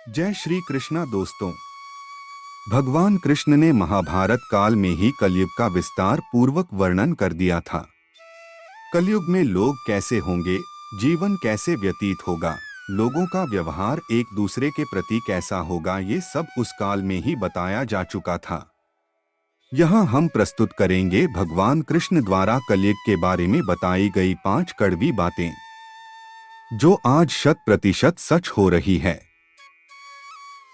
जय श्री कृष्णा दोस्तों। भगवान कृष्ण ने महाभारत काल में ही कलयुग का विस्तार पूर्वक वर्णन कर दिया था। कलयुग में लोग कैसे होंगे, जीवन कैसे व्यतीत होगा, लोगों का व्यवहार एक दूसरे के प्रति कैसा होगा, ये सब उस काल में ही बताया जा चुका था। यहाँ हम प्रस्तुत करेंगे भगवान कृष्ण द्वारा कलयुग के बारे में बताई गई 5 कड़वी बातें, जो आज 100% सच हो रही है।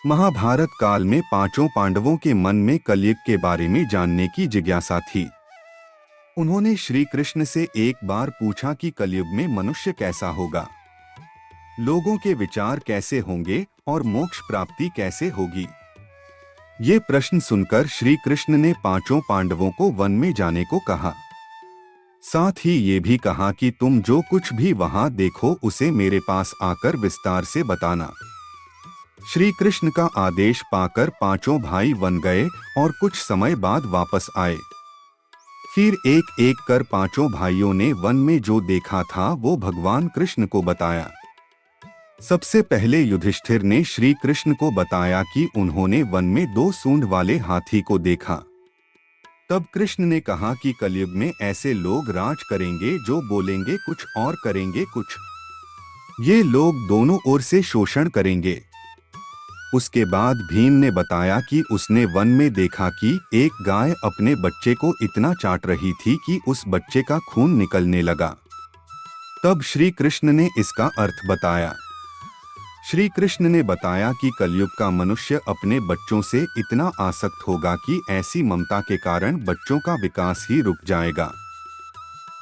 महाभारत काल में पांचों पांडवों के मन में कलयुग के बारे में जानने की जिज्ञासा थी। उन्होंने श्री कृष्ण से एक बार पूछा कि कलयुग में मनुष्य कैसा होगा, लोगों के विचार कैसे होंगे और मोक्ष प्राप्ति कैसे होगी। ये प्रश्न सुनकर श्री कृष्ण ने पांचों पांडवों को वन में जाने को कहा। साथ ही ये भी कहा कि तुम जो कुछ भी वहां देखो उसे मेरे पास आकर विस्तार से बताना। श्री कृष्ण का आदेश पाकर पांचों भाई वन गए और कुछ समय बाद वापस आए। फिर एक एक कर पांचों भाइयों ने वन में जो देखा था वो भगवान कृष्ण को बताया। सबसे पहले युधिष्ठिर ने श्री कृष्ण को बताया कि उन्होंने वन में 2 सूंड वाले हाथी को देखा। तब कृष्ण ने कहा कि कलयुग में ऐसे लोग राज करेंगे जो बोलेंगे कुछ और करेंगे कुछ। ये लोग दोनों ओर से शोषण करेंगे। उसके बाद भीम ने बताया कि उसने वन में देखा कि एक गाय अपने बच्चे को इतना चाट रही थी कि उस बच्चे का खून निकलने लगा। तब श्री कृष्ण ने इसका अर्थ बताया। श्री कृष्ण ने बताया कि कलयुग का मनुष्य अपने बच्चों से इतना आसक्त होगा कि ऐसी ममता के कारण बच्चों का विकास ही रुक जाएगा।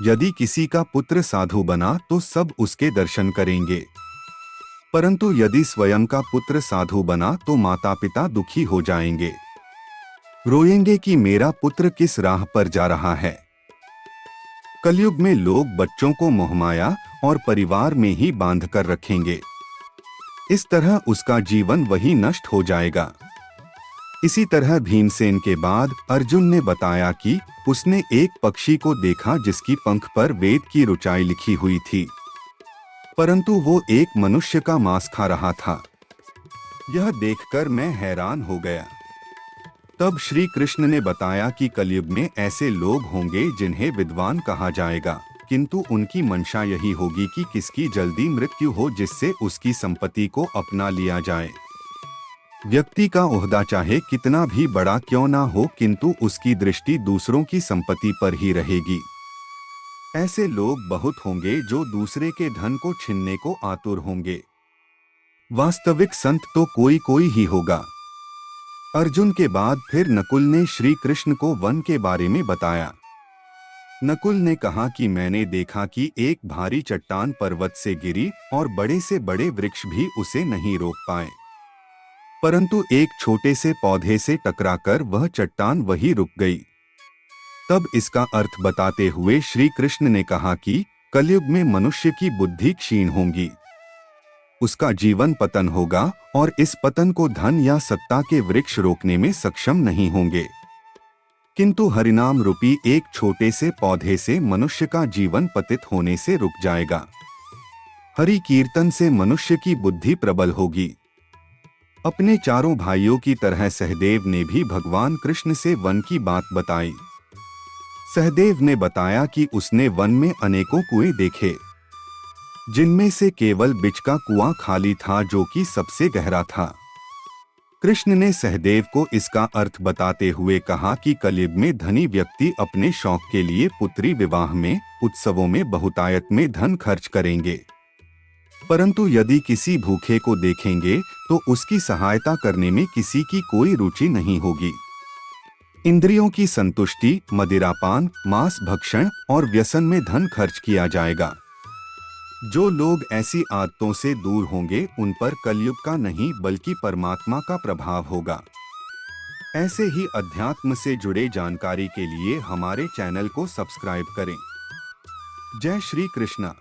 यदि किसी का पुत्र साधु बना तो सब उसके दर्शन करेंगे, परंतु यदि स्वयं का पुत्र साधु बना तो माता पिता दुखी हो जाएंगे, रोएंगे कि मेरा पुत्र किस राह पर जा रहा है। कलयुग में लोग बच्चों को मोहमाया और परिवार में ही बांध कर रखेंगे। इस तरह उसका जीवन वही नष्ट हो जाएगा। इसी तरह भीमसेन के बाद अर्जुन ने बताया कि उसने एक पक्षी को देखा जिसकी पंख पर वेद की ऋचाई लिखी हुई थी, परंतु वो एक मनुष्य का मांस खा रहा था। यह देखकर मैं हैरान हो गया। तब श्री कृष्ण ने बताया कि कलयुग में ऐसे लोग होंगे जिन्हें विद्वान कहा जाएगा, किंतु उनकी मंशा यही होगी कि किसकी जल्दी मृत्यु हो जिससे उसकी संपत्ति को अपना लिया जाए। व्यक्ति का ओहदा चाहे कितना भी बड़ा क्यों ना हो, किंतु उसकी दृष्टि दूसरों की संपत्ति पर ही रहेगी। ऐसे लोग बहुत होंगे जो दूसरे के धन को छीनने को आतुर होंगे। वास्तविक संत तो कोई कोई ही होगा। अर्जुन के बाद फिर नकुल ने श्री कृष्ण को वन के बारे में बताया। नकुल ने कहा कि मैंने देखा कि एक भारी चट्टान पर्वत से गिरी और बड़े से बड़े वृक्ष भी उसे नहीं रोक पाए, परंतु एक छोटे से पौधे से टकराकर वह चट्टान वहीं रुक गई। तब इसका अर्थ बताते हुए श्री कृष्ण ने कहा कि कलयुग में मनुष्य की बुद्धि क्षीण होगी, उसका जीवन पतन होगा और इस पतन को धन या सत्ता के वृक्ष रोकने में सक्षम नहीं होंगे, किंतु हरिनाम रूपी एक छोटे से पौधे से मनुष्य का जीवन पतित होने से रुक जाएगा। हरि कीर्तन से मनुष्य की बुद्धि प्रबल होगी। अपने चारों भाइयों की तरह सहदेव ने भी भगवान कृष्ण से वन की बात बताई। सहदेव ने बताया कि उसने वन में अनेकों कुएं देखे, जिनमें से केवल बिच का कुआं खाली था जो कि सबसे गहरा था। कृष्ण ने सहदेव को इसका अर्थ बताते हुए कहा कि कलयुग में धनी व्यक्ति अपने शौक के लिए पुत्री विवाह में, उत्सवों में बहुतायत में धन खर्च करेंगे, परंतु यदि किसी भूखे को देखेंगे तो उसकी सहायता करने में किसी की कोई रुचि नहीं होगी। इंद्रियों की संतुष्टि, मदिरापान, मांस भक्षण और व्यसन में धन खर्च किया जाएगा। जो लोग ऐसी आदतों से दूर होंगे उन पर कलयुग का नहीं बल्कि परमात्मा का प्रभाव होगा। ऐसे ही अध्यात्म से जुड़े जानकारी के लिए हमारे चैनल को सब्सक्राइब करें। जय श्री कृष्णा।